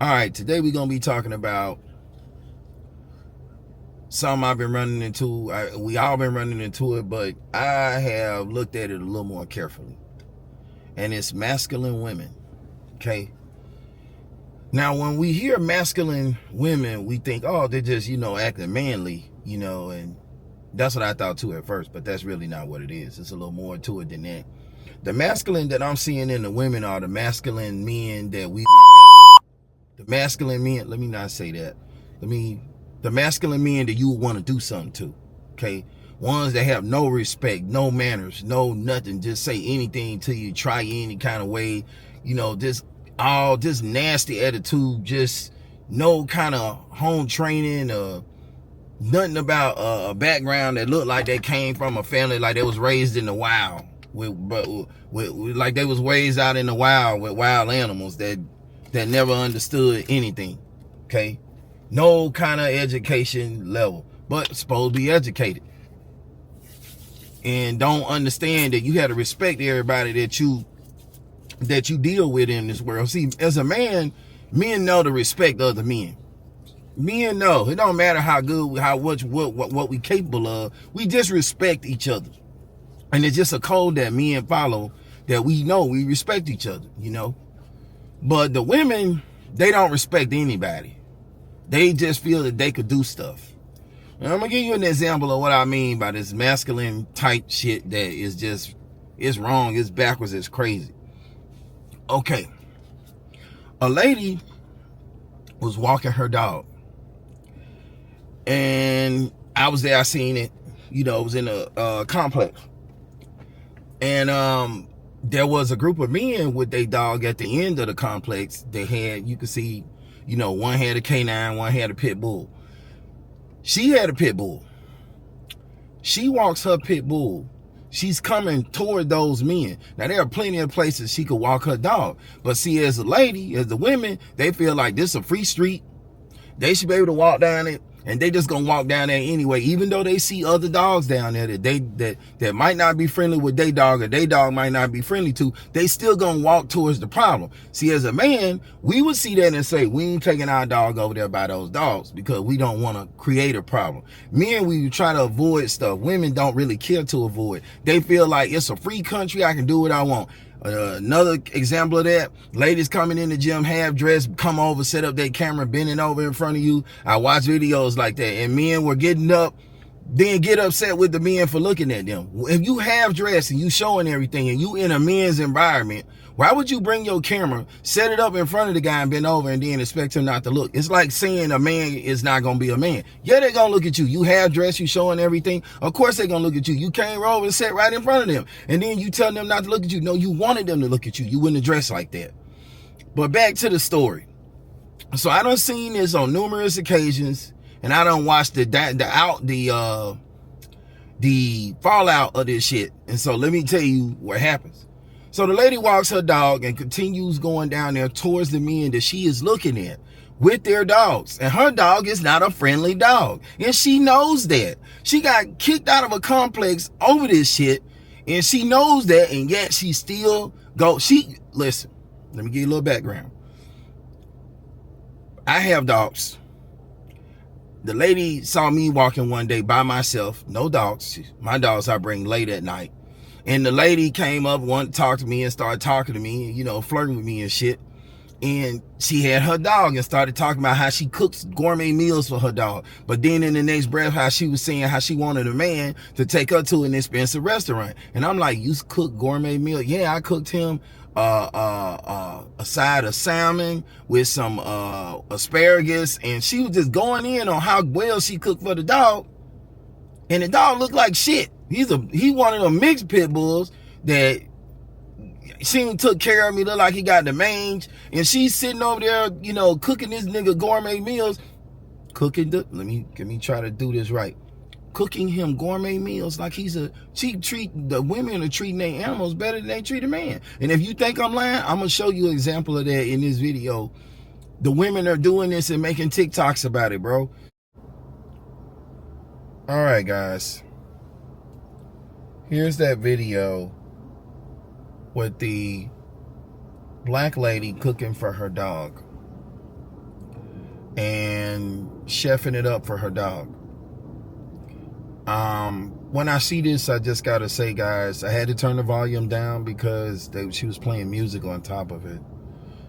All right, today we're going to be talking about something I've been running into. We all been running into it, but I have looked at it a little more carefully. And it's masculine women, okay? Now, when we hear masculine women, we think, oh, they're just, acting manly, and that's what I thought too at first, but that's really not what it is. It's a little more to it than that. The masculine that I'm seeing in the women are the masculine men that the masculine men, let me not say that. The masculine men that you would want to do something to, okay? Ones that have no respect, no manners, no nothing, just say anything to you, try you any kind of way, this nasty attitude, just no kind of home training, nothing about a background that looked like they came from a family like they was raised in the wild, like they was raised out in the wild with wild animals that never understood anything, okay? No kind of education level, but supposed to be educated. And don't understand that you have to respect everybody that you deal with in this world. See, as a man, men know to respect other men. Men know. It don't matter how good, how much, what we capable of. We just respect each other. And it's just a code that men follow, that we know we respect each other, But the women, they don't respect anybody. They just feel that they could do stuff. And I'm going to give you an example of what I mean by this masculine type shit that is just, it's wrong, it's backwards, it's crazy. Okay. A lady was walking her dog. And I was there, I seen it. It was in a complex. And there was a group of men with their dog at the end of the complex. They had, you could see, one had a canine, one had a pit bull. She had a pit bull. She walks her pit bull. She's coming toward those men. Now, there are plenty of places she could walk her dog. But see, as a lady, as the women, they feel like this is a free street. They should be able to walk down it. And they just gonna walk down there anyway, even though they see other dogs down there that might not be friendly with their dog, or their dog might not be friendly to, they still gonna walk towards the problem. See, as a man, we would see that and say, we ain't taking our dog over there by those dogs because we don't want to create a problem. Men, we try to avoid stuff. Women don't really care to avoid. They feel like it's a free country, I can do what I want. Another example of that, ladies coming in the gym half dressed, come over, set up their camera, bending over in front of you. I watch videos like that, and men were getting up, then get upset with the men for looking at them. If you half dressed and you showing everything and you in a men's environment, why would you bring your camera, set it up in front of the guy and bend over and then expect him not to look? It's like saying a man is not going to be a man. Yeah, they're going to look at you. You half dressed, you showing everything. Of course they're going to look at you. You came over and sat right in front of them. And then you tell them not to look at you. No, you wanted them to look at you. You wouldn't have dressed like that. But back to the story. So I done seen this on numerous occasions, and I done watched the fallout of this shit. And so let me tell you what happens. So the lady walks her dog and continues going down there towards the men that she is looking at with their dogs. And her dog is not a friendly dog. And she knows that. She got kicked out of a complex over this shit. And she knows that. And yet she still listen, let me give you a little background. I have dogs. The lady saw me walking one day by myself, no dogs. My dogs I bring late at night. And the lady came up, wanted to talk to me and started talking to me, flirting with me and shit. And she had her dog and started talking about how she cooks gourmet meals for her dog. But then in the next breath, how she was saying how she wanted a man to take her to an expensive restaurant. And I'm like, you cook gourmet meal? Yeah, I cooked him a side of salmon with some asparagus. And she was just going in on how well she cooked for the dog. And the dog looked like shit. He one of them mixed pit bulls that she took care of me, look like he got the mange, and she's sitting over there, cooking this nigga gourmet meals, let me try to do this right, cooking him gourmet meals like the women are treating their animals better than they treat a man. And if you think I'm lying, I'm gonna show you an example of that in this video. The women are doing this and making TikToks about it, bro. All right, guys. Here's that video with the black lady cooking for her dog. and chefing it up for her dog. When I see this, I just gotta say, guys, I had to turn the volume down because she was playing music on top of it.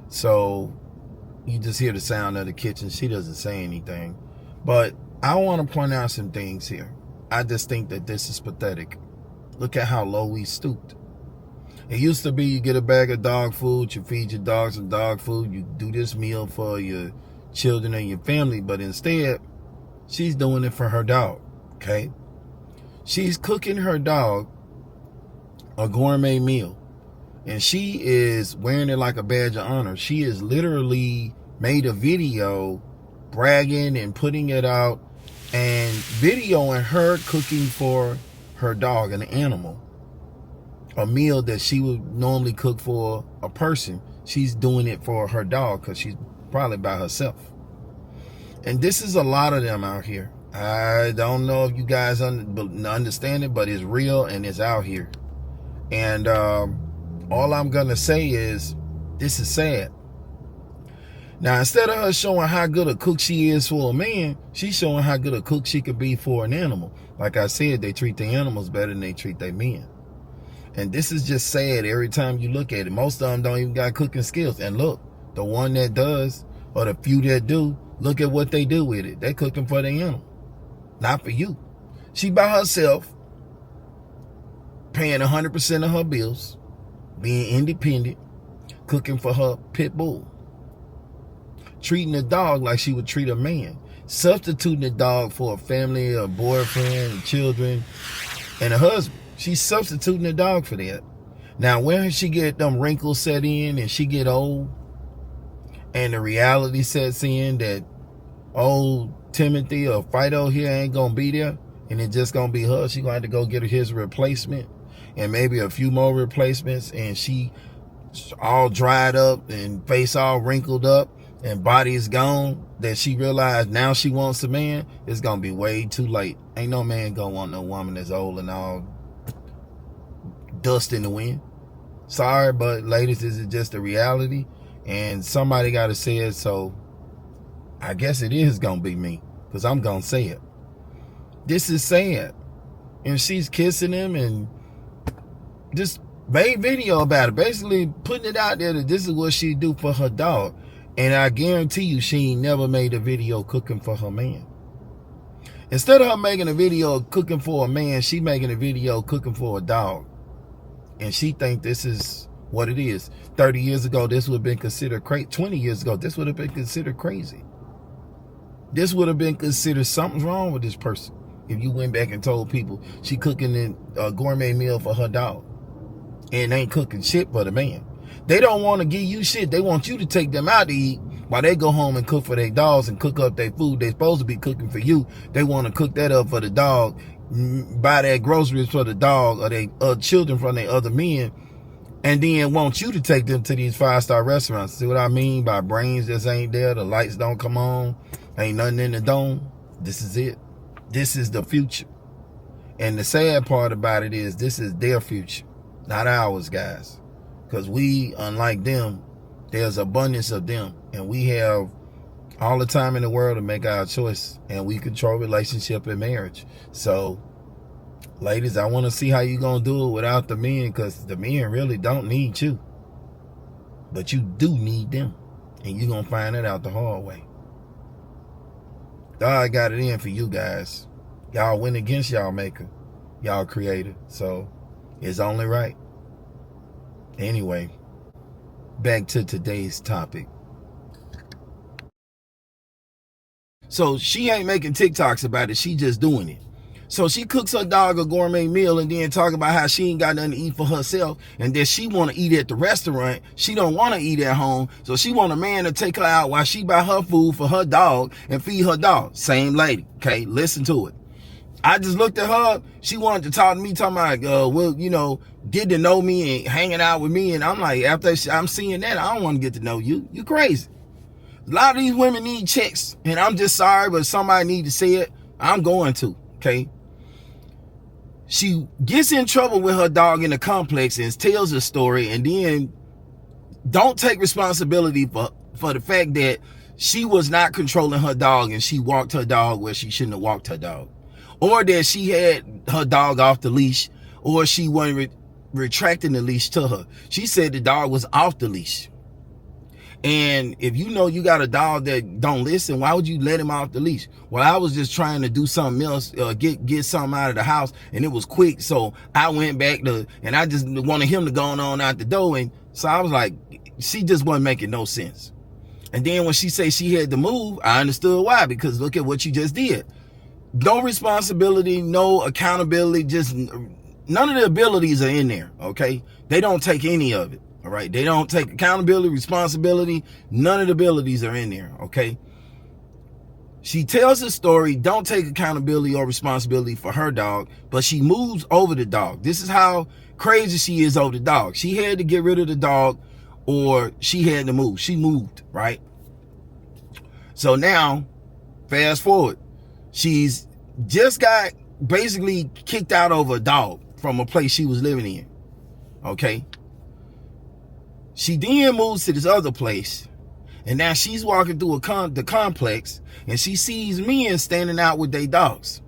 So you just hear the sound of the kitchen. She doesn't say anything. But I want to point out some things here. I just think that this is pathetic. Look at how low we stooped. It used to be you get a bag of dog food, you feed your dog some dog food, you do this meal for your children and your family, but instead, she's doing it for her dog, okay? She's cooking her dog a gourmet meal, and she is wearing it like a badge of honor. She has literally made a video bragging and putting it out and videoing her cooking for her dog, an animal, a meal that she would normally cook for a person. She's doing it for her dog because she's probably by herself. And this is a lot of them out here. I don't know if you guys understand it, but it's real and it's out here. And all I'm gonna say is this is sad. Now, instead of her showing how good a cook she is for a man, she's showing how good a cook she could be for an animal. Like I said, they treat the animals better than they treat their men. And this is just sad every time you look at it. Most of them don't even got cooking skills. And look, the one that does, or the few that do, look at what they do with it. They're cooking for the animal, not for you. She by herself, paying 100% of her bills, being independent, cooking for her pit bull, treating the dog like she would treat a man, substituting the dog for a family, a boyfriend, children, and a husband. She's substituting the dog for that. Now, when she get them wrinkles set in and she get old, and the reality sets in that old Timothy or Fido here ain't gonna be there, and it's just gonna be her, she gonna have to go get his replacement, and maybe a few more replacements, and she all dried up and face all wrinkled up and body is gone, that she realized now she wants a man, it's gonna be way too late. Ain't no man gonna want no woman that's old and all dust in the wind. Sorry, but ladies, this is just a reality, and somebody gotta say it, so I guess it is gonna be me, because I'm gonna say it. This is sad. And she's kissing him and just made video about it, basically putting it out there that this is what she do for her dog. And I guarantee you she ain't never made a video cooking for her man. Instead of her making a video cooking for a man, she making a video cooking for a dog. And she think this is what it is. 30 years ago, this would have been considered crazy. 20 years ago, this would have been considered crazy. This would have been considered something's wrong with this person if you went back and told people she cooking a gourmet meal for her dog and ain't cooking shit for the man. They don't want to give you shit. They want you to take them out to eat while they go home and cook for their dogs and cook up their food they're supposed to be cooking for you. They want to cook that up for the dog, buy their groceries for the dog or their children from their other men, and then want you to take them to these 5-star restaurants. See what I mean by brains just ain't there, the lights don't come on, ain't nothing in the dome? This is it. This is the future. And the sad part about it is this is their future, not ours, guys. Because we, unlike them, there's abundance of them. And we have all the time in the world to make our choice. And we control relationship and marriage. So, ladies, I want to see how you going to do it without the men. Because the men really don't need you. But you do need them. And you're going to find it out the hard way. God got it in for you guys. Y'all went against y'all maker, y'all creator. So it's only right. Anyway, back to today's topic. So she ain't making TikToks about it. She just doing it. So she cooks her dog a gourmet meal and then talk about how she ain't got nothing to eat for herself and that she want to eat at the restaurant. She don't want to eat at home. So she want a man to take her out while she buy her food for her dog and feed her dog. Same lady. Okay, listen to it. I just looked at her. She wanted to talk to me, talking about, well, you know, get to know me and hanging out with me. And I'm like, after I'm seeing that, I don't want to get to know you. You crazy. A lot of these women need checks. And I'm just sorry, but somebody need to say it. I'm going to, okay? She gets in trouble with her dog in the complex and tells a story and then don't take responsibility for the fact that she was not controlling her dog and she walked her dog where she shouldn't have walked her dog, or that she had her dog off the leash, or she wasn't retracting the leash to her. She said the dog was off the leash. And if you know you got a dog that don't listen, why would you let him off the leash? Well, I was just trying to do something else, get something out of the house, and it was quick. So I went back and I just wanted him to go on out the door. And so I was like, she just wasn't making no sense. And then when she said she had to move, I understood why, because look at what you just did. No responsibility, no accountability, just none of the abilities are in there, okay? They don't take any of it. All right, they don't take accountability, responsibility. None of the abilities are in there, okay? She tells the story, don't take accountability or responsibility for her dog, but she moves over the dog. This is how crazy she is over the dog. She had to get rid of the dog or she had to move. She moved, right? So now, fast forward. She's just got basically kicked out over a dog from a place she was living in, okay? She then moves to this other place, and now she's walking through the complex, and she sees men standing out with their dogs.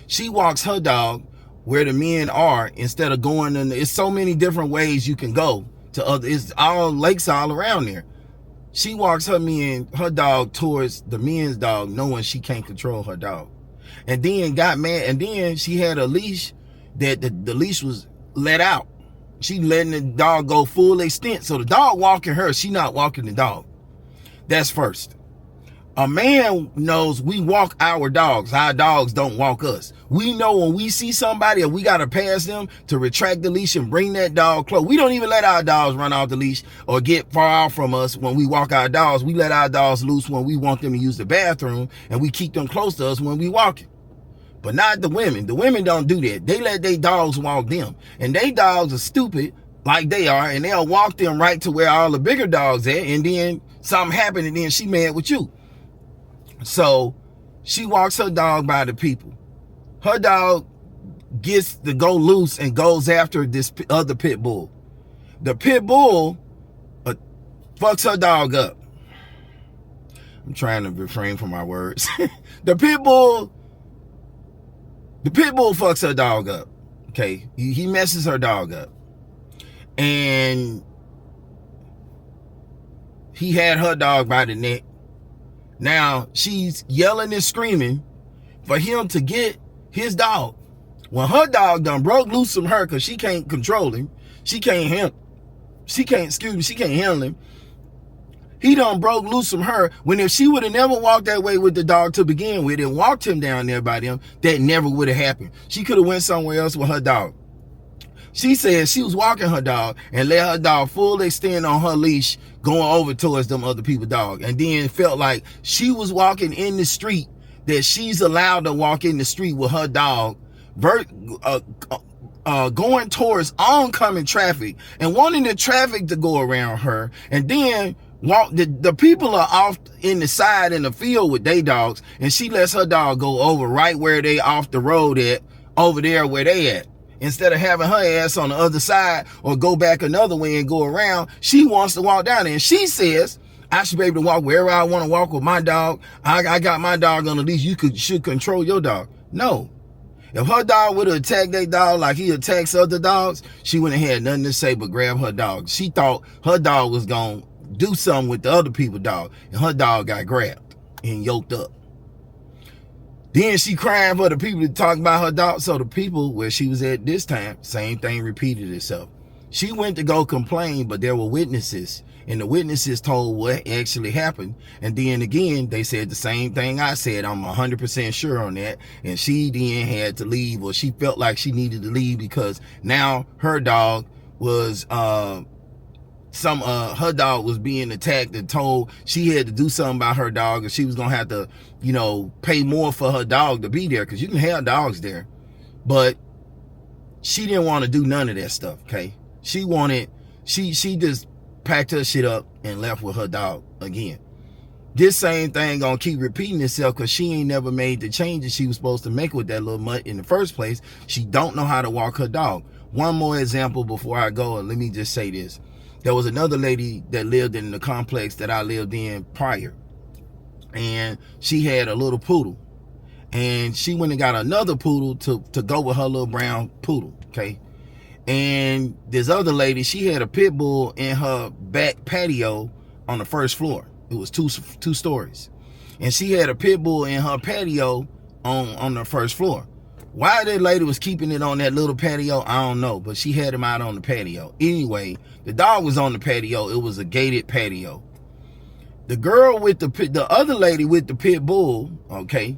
She walks her dog where the men are instead of going in. It's so many different ways you can go to other. It's all lakes all around there. She walks her dog towards the men's dog, knowing she can't control her dog, and then got mad. And then she had a leash that the leash was let out. She letting the dog go full extent. So the dog walking her, she not walking the dog. That's first. A man knows we walk our dogs. Our dogs don't walk us. We know when we see somebody and we got to pass them to retract the leash and bring that dog close. We don't even let our dogs run off the leash or get far out from us when we walk our dogs. We let our dogs loose when we want them to use the bathroom, and we keep them close to us when we walking. But not the women. The women don't do that. They let their dogs walk them. And they dogs are stupid like they are, and they'll walk them right to where all the bigger dogs at, and then something happened, and then she mad with you. So she walks her dog by the people. Her dog gets to go loose and goes after this other pit bull. The pit bull fucks her dog up. I'm trying to refrain from my words. The pit bull fucks her dog up, okay? He messes her dog up. And he had her dog by the neck. Now, she's yelling and screaming for him to get his dog. When her dog done broke loose from her because she can't control him, she can't handle him. He done broke loose from her, when if she would have never walked that way with the dog to begin with and walked him down there by them, that never would have happened. She could have went somewhere else with her dog. She said she was walking her dog and let her dog full extend on her leash going over towards them other people's dog, and then felt like she was walking in the street, that she's allowed to walk in the street with her dog, going towards oncoming traffic and wanting the traffic to go around her, and then the people are off in the side in the field with their dogs, and she lets her dog go over right where they off the road at, over there where they at. Instead of having her ass on the other side or go back another way and go around, she wants to walk down there. And she says, I should be able to walk wherever I want to walk with my dog. I got my dog on the leash. You should control your dog. No. If her dog would have attacked that dog like he attacks other dogs, she wouldn't have had nothing to say but grab her dog. She thought her dog was going to do something with the other people's dog, and her dog got grabbed and yoked up. Then she crying for the people to talk about her dog. So the people where she was at this time, same thing repeated itself. She went to go complain, but there were witnesses, and the witnesses told what actually happened. And then again, they said the same thing I said. I'm 100% sure on that. And she then had to leave, or she felt like she needed to leave, because now her dog was her dog was being attacked and told she had to do something about her dog, and she was gonna have to, pay more for her dog to be there, because you can have dogs there. But she didn't want to do none of that stuff, okay? She just packed her shit up and left with her dog again. This same thing gonna keep repeating itself, because she ain't never made the changes she was supposed to make with that little mutt in the first place. She don't know how to walk her dog. One more example before I go, and let me just say this. there was another lady that lived in the complex that I lived in prior, and she had a little poodle, and she went and got another poodle to go with her little brown poodle, okay? And this other lady, she had a pit bull in her back patio on the first floor. It was two stories. And she had a pit bull in her patio on the first floor. Why that lady was keeping it on that little patio, I don't know. But she had him out on the patio. Anyway, the dog was on the patio. It was a gated patio. The girl with the other lady with the pit bull, okay?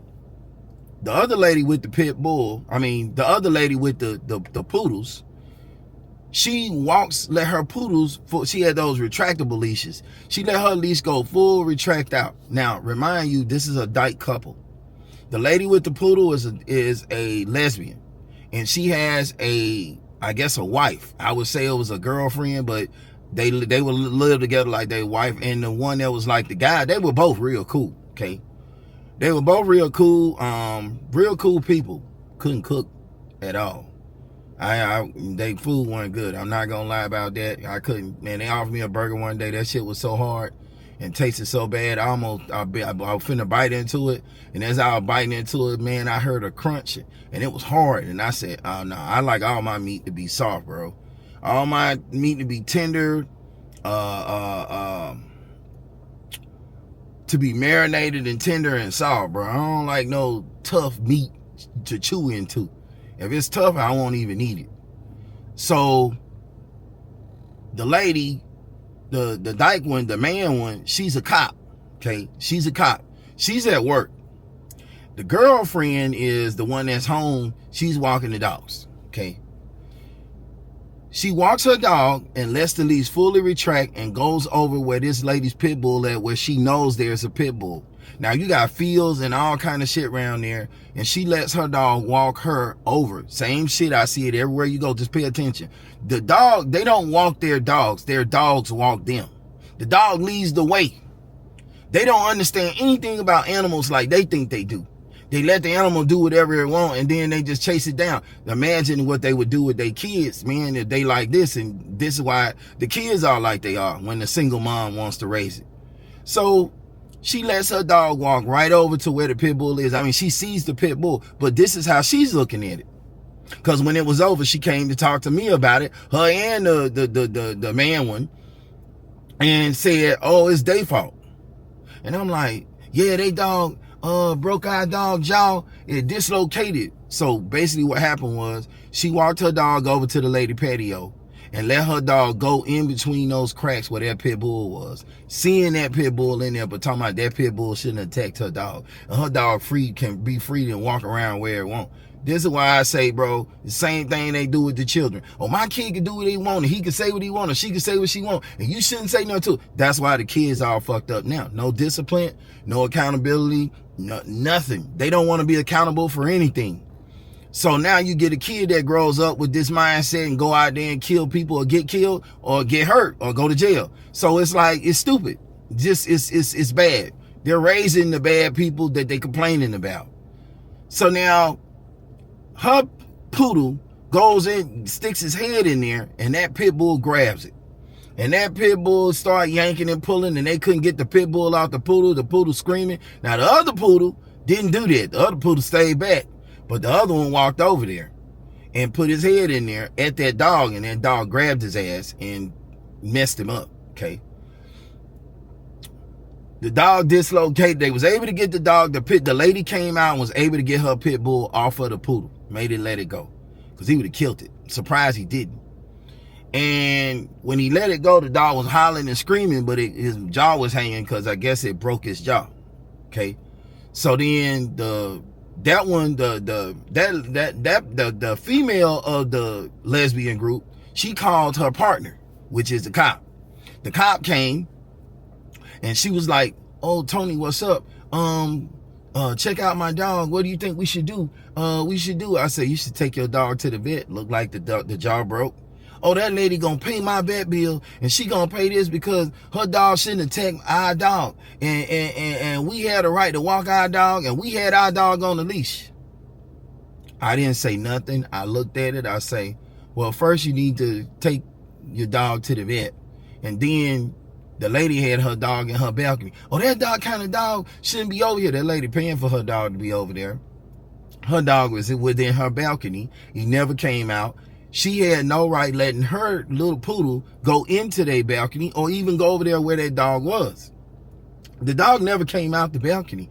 The other lady with the pit bull, the other lady with the poodles, she let her poodles, she had those retractable leashes. She let her leash go full retract out. Now, remind you, this is a dyke couple. The lady with the poodle is a lesbian. And she has I guess a wife. I would say it was a girlfriend, but they would live together like their wife. And the one that was like the guy, they were both real cool, okay? They were both real cool people. Couldn't cook at all. They food wasn't good. I'm not gonna lie about that. I couldn't, man. They offered me a burger one day. That shit was so hard and tasted so bad. I was finna bite into it, and as I was biting into it, man, I heard a crunch, and it was hard. And I said, "Oh no, I like all my meat to be soft, bro. All my meat to be tender, to be marinated and tender and soft, bro. I don't like no tough meat to chew into. If it's tough, I won't even eat it." So the lady, the dyke one, the man one, she's a cop, okay? She's a cop. She's at work. The girlfriend is the one that's home. She's walking the dogs, okay? She walks her dog and lets the leash fully retract and goes over where this lady's pit bull at, where she knows there's a pit bull. Now, you got fields and all kind of shit around there, and she lets her dog walk her over. Same shit, I see it everywhere you go. Just pay attention. The dog, they don't walk their dogs walk them. The dog leads the way. They don't understand anything about animals like they think they do. They let the animal do whatever it wants, and then they just chase it down. Imagine what they would do with their kids, man, if they like this. And this is why the kids are like they are when the single mom wants to raise it. So she lets her dog walk right over to where the pit bull is. She sees the pit bull, but this is how she's looking at it. Because when it was over, she came to talk to me about it, her and the man one, and said, "Oh, it's their fault." And I'm like, "Yeah, they dog broke our dog jaw. It dislocated." So basically what happened was she walked her dog over to the lady patio and let her dog go in between those cracks where that pit bull was. Seeing that pit bull in there, but talking about that pit bull shouldn't attack her dog. And her dog can be free and walk around where it wants. This is why I say, bro, the same thing they do with the children. Oh, my kid can do what he want, and he can say what he want, and she can say what she want, and you shouldn't say nothing to it. That's why the kids are all fucked up now. No discipline, no accountability, nothing. They don't want to be accountable for anything. So now you get a kid that grows up with this mindset and go out there and kill people or get killed or get hurt or go to jail. So it's like, it's stupid. Just, it's bad. They're raising the bad people that they complaining about. So now her poodle goes in, sticks his head in there, and that pit bull grabs it. And that pit bull start yanking and pulling, and they couldn't get the pit bull out the poodle screaming. Now the other poodle didn't do that. The other poodle stayed back. But the other one walked over there and put his head in there at that dog, and that dog grabbed his ass and messed him up, okay? The dog dislocated. They was able to get the dog, the lady came out and was able to get her pit bull off of the poodle. Made it let it go. Because he would have killed it. Surprised he didn't. And when he let it go, the dog was hollering and screaming, but his jaw was hanging because I guess it broke his jaw, okay? So then the female of the lesbian group, she called her partner, which is the cop. The cop came and she was like, "Oh, Tony, what's up? Check out my dog. What do you think we should do? I said, "You should take your dog to the vet. Look like the jaw broke." "Oh, that lady gonna pay my vet bill, and she gonna pay this because her dog shouldn't attack our dog, and we had a right to walk our dog, and we had our dog on the leash." I didn't say nothing. I looked at it. I say, "Well, first you need to take your dog to the vet, And then the lady had her dog in her balcony. Oh, that dog kind of dog shouldn't be over here. That lady paying for her dog to be over there. Her dog was within her balcony. He never came out. She had no right letting her little poodle go into their balcony or even go over there where that dog was. The dog never came out the balcony.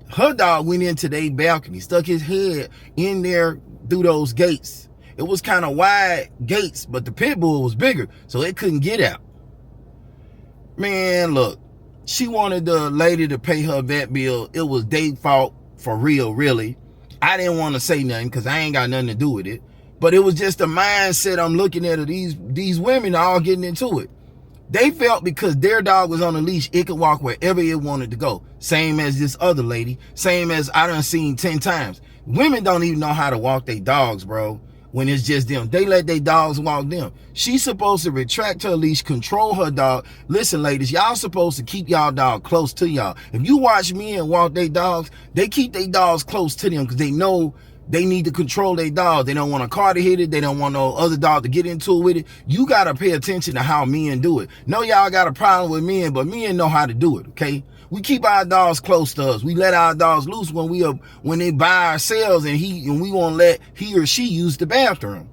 Her dog went into their balcony, stuck his head in there through those gates. It was kind of wide gates, but the pit bull was bigger, so it couldn't get out. Man, look, she wanted the lady to pay her vet bill. It was their fault for real, really. I didn't want to say nothing because I ain't got nothing to do with it. But it was just the mindset I'm looking at of these women all getting into it. They felt because their dog was on a leash, it could walk wherever it wanted to go. Same as this other lady. Same as I done seen 10 times. Women don't even know how to walk their dogs, bro. When it's just them. They let their dogs walk them. She's supposed to retract her leash, control her dog. Listen, ladies, y'all supposed to keep y'all dog close to y'all. If you watch men walk their dogs, they keep their dogs close to them because they know they need to control their dog. They don't want a car to hit it. They don't want no other dog to get into it with it. You got to pay attention to how men do it. No, y'all got a problem with men, but men know how to do it, okay? We keep our dogs close to us. We let our dogs loose when they by ourselves and we won't let he or she use the bathroom.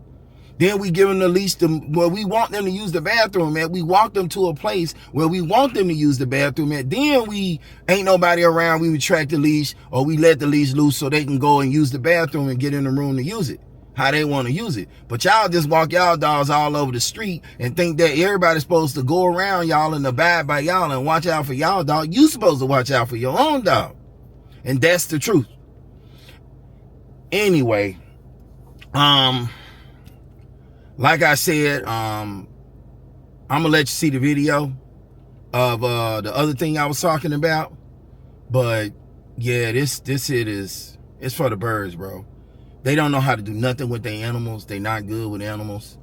Then we give them the leash where we want them to use the bathroom at. We walk them to a place where we want them to use the bathroom at. Then we ain't nobody around. We retract the leash or we let the leash loose so they can go and use the bathroom and get in the room to use it how they want to use it. But y'all just walk y'all dogs all over the street and think that everybody's supposed to go around y'all and abide by y'all and watch out for y'all dog. You supposed to watch out for your own dog. And that's the truth. Anyway, like I said, I'm gonna let you see the video of the other thing I was talking about. But yeah, this shit it's for the birds, bro. They don't know how to do nothing with their animals. They not good with animals.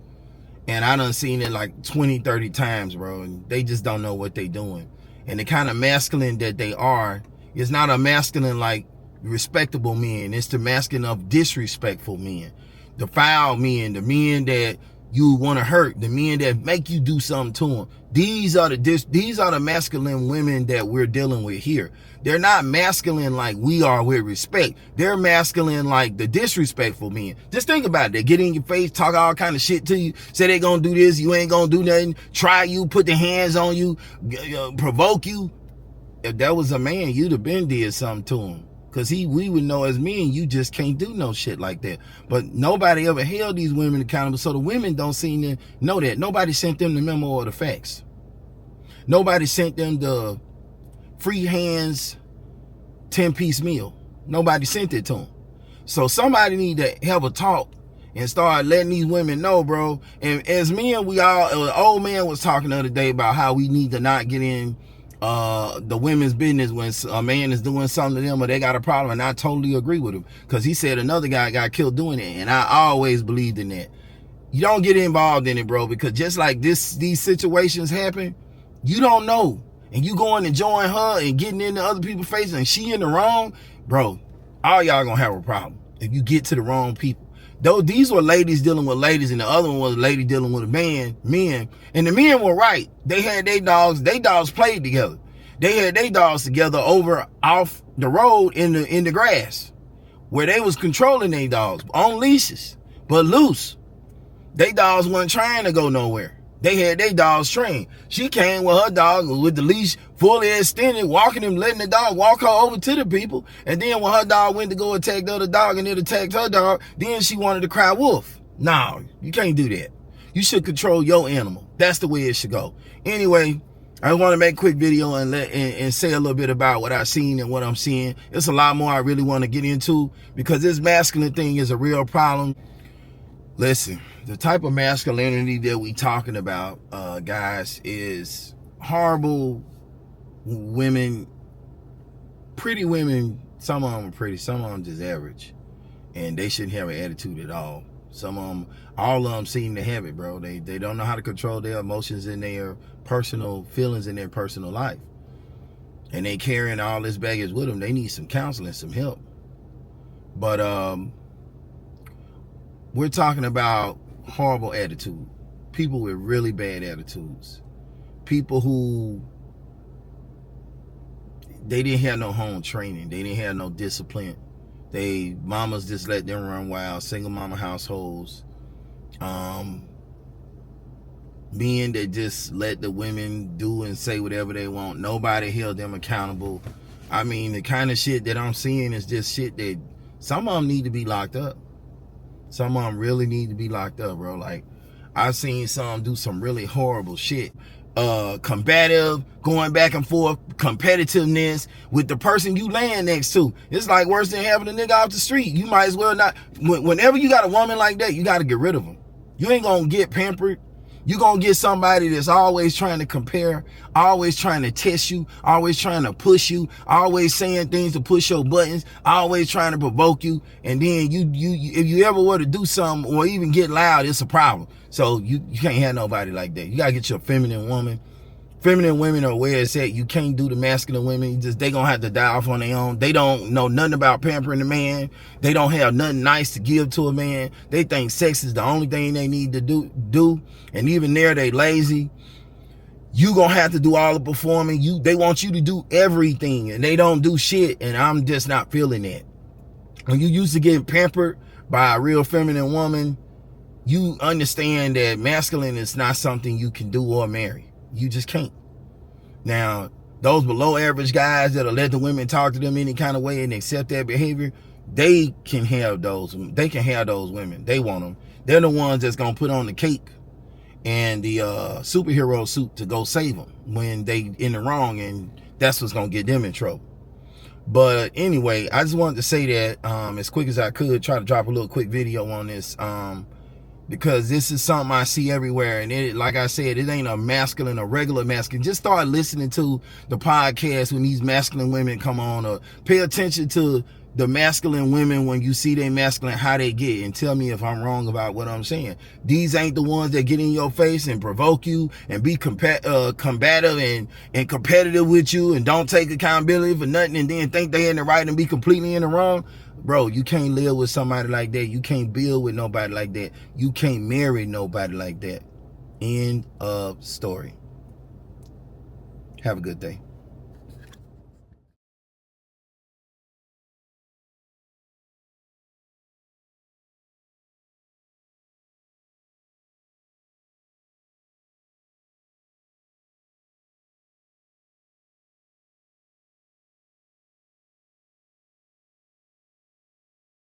And I done seen it like 20, 30 times, bro. And they just don't know what they doing. And the kind of masculine that they are is not a masculine like respectable men. It's the masculine of disrespectful men. The foul men, the men that you want to hurt, the men that make you do something to them. These are the masculine women that we're dealing with here. They're not masculine like we are with respect. They're masculine like the disrespectful men. Just think about it. They get in your face, talk all kind of shit to you, say they gonna do this, you ain't gonna do nothing, try you, put their hands on you, provoke you. If that was a man, you'd have been did something to him. Because we would know as men, you just can't do no shit like that. But nobody ever held these women accountable. So the women don't seem to know that. Nobody sent them the memo or the facts. Nobody sent them the free hands 10-piece meal. Nobody sent it to them. So somebody need to have a talk and start letting these women know, bro. And as men, old man was talking the other day about how we need to not get in the women's business when a man is doing something to them or they got a problem, and I totally agree with him because he said another guy got killed doing it, and I always believed in that. You don't get involved in it, bro, because just like these situations happen, you don't know, and you going and join her and getting into other people's faces and she in the wrong, bro, all y'all gonna have a problem if you get to the wrong people. Though these were ladies dealing with ladies and the other one was a lady dealing with men, and the men were right. They had their dogs played together. They had their dogs together over off the road in the grass where they was controlling their dogs on leashes, but loose. They dogs weren't trying to go nowhere. They had their dogs trained. She came with her dog with the leash fully extended, walking him, letting the dog walk her over to the people. And then when her dog went to go attack the other dog and it attacked her dog, then she wanted to cry wolf. No, you can't do that. You should control your animal. That's the way it should go. Anyway, I want to make a quick video and say a little bit about what I've seen and what I'm seeing. It's a lot more I really want to get into because this masculine thing is a real problem. Listen, the type of masculinity that we talking about, guys, is horrible women, pretty women. Some of them are pretty, some of them just average, and they shouldn't have an attitude at all. Some of them, all of them seem to have it, bro. They don't know how to control their emotions and their personal feelings in their personal life, and they carrying all this baggage with them. They need some counseling, some help. But we're talking about horrible attitude, people with really bad attitudes, people who, they didn't have no home training. They didn't have no discipline. They mamas just let them run wild. Single mama households. Men that just let the women do and say whatever they want. Nobody held them accountable. I mean, the kind of shit that I'm seeing is just shit that some of them need to be locked up. Some of them really need to be locked up, bro. Like, I've seen some do some really horrible shit. Combative, going back and forth, competitiveness with the person you laying next to. It's like worse than having a nigga off the street. You might as well not. Whenever you got a woman like that, you got to get rid of them. You ain't gonna get pampered. You gonna get somebody that's always trying to compare, always trying to test you, always trying to push you, always saying things to push your buttons, always trying to provoke you. And then you if you ever were to do something or even get loud, it's a problem. So you can't have nobody like that. You gotta get your feminine woman. Feminine women are where it's at. You can't do the masculine women. They gonna have to die off on their own. They don't know nothing about pampering a man. They don't have nothing nice to give to a man. They think sex is the only thing they need to do. And even there, they lazy. You gonna have to do all the performing. They want you to do everything, and they don't do shit. And I'm just not feeling that. When you used to get pampered by a real feminine woman, you understand that masculine is not something you can do or marry. You just can't. Now, those below average guys that'll let the women talk to them any kind of way and accept their behavior, they can have those. They can have those women. They want them. They're the ones that's gonna put on the cape and the superhero suit to go save them when they in the wrong, and that's what's gonna get them in trouble. But anyway, I just wanted to say that as quick as I could, try to drop a little quick video on this. Because this is something I see everywhere, and it, like I said, it ain't a regular masculine. Just start listening to the podcast when these masculine women come on, or pay attention to the masculine women when you see they masculine, how they get, and tell me if I'm wrong about what I'm saying. These ain't the ones that get in your face and provoke you and be combative and competitive with you and don't take accountability for nothing and then think they in the right and be completely in the wrong. Bro, you can't live with somebody like that. You can't build with nobody like that. You can't marry nobody like that. End of story. Have a good day.